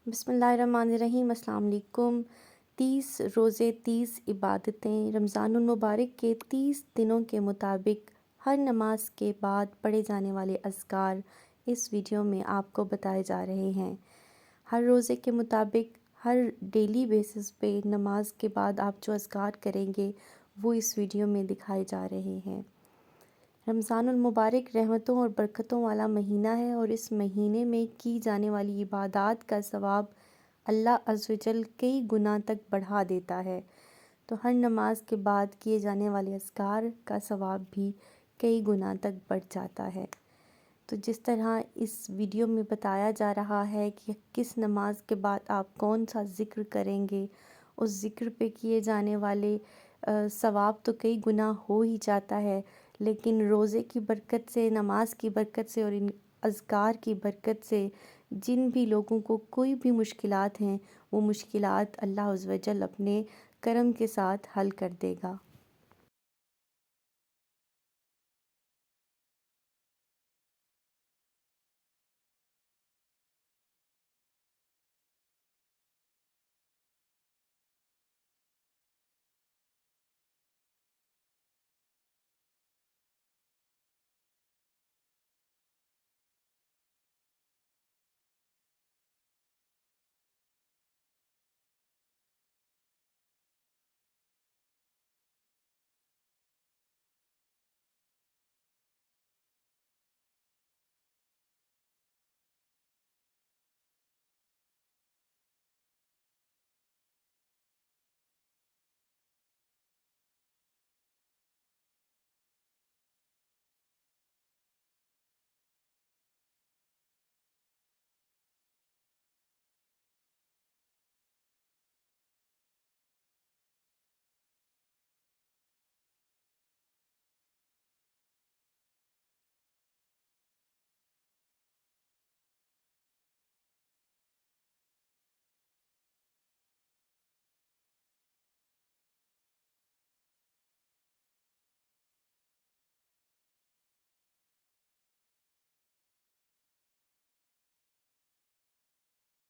बिस्मिल्लाहिर्रहमानिर्रहीम। अस्सलाम वालेकुम। 30 रोज़े 30 इबादतें रमज़ानुल मुबारक के 30 दिनों के मुताबिक हर नमाज के बाद पढ़े जाने वाले अज़कार इस वीडियो में आपको बताए जा रहे हैं। हर रोज़े के मुताबिक हर डेली बेसिस पे नमाज के बाद आप जो अज़कार करेंगे वो इस वीडियो में दिखाए जा रहे हैं। रमज़ानुल मुबारक रहमतों और बरकतों वाला महीना है और इस महीने में की जाने वाली इबादात का सवाब अल्लाह अज़्ज़ व जल कई गुना तक बढ़ा देता है। तो हर नमाज के बाद किए जाने वाले अज़कार का सवाब भी कई गुना तक बढ़ जाता है। तो जिस तरह इस वीडियो में बताया जा रहा है कि किस नमाज के बाद आप कौन सा ज़िक्र करेंगे, उस ज़िक्र पे किए जाने वाले सवाब तो कई गुना हो ही जाता है, लेकिन रोज़े की बरकत से, नमाज की बरकत से और इन अज़कार की बरकत से जिन भी लोगों को कोई भी मुश्किलात हैं वो मुश्किलात अल्लाह अज़्ज़ व जल अपने करम के साथ हल कर देगा।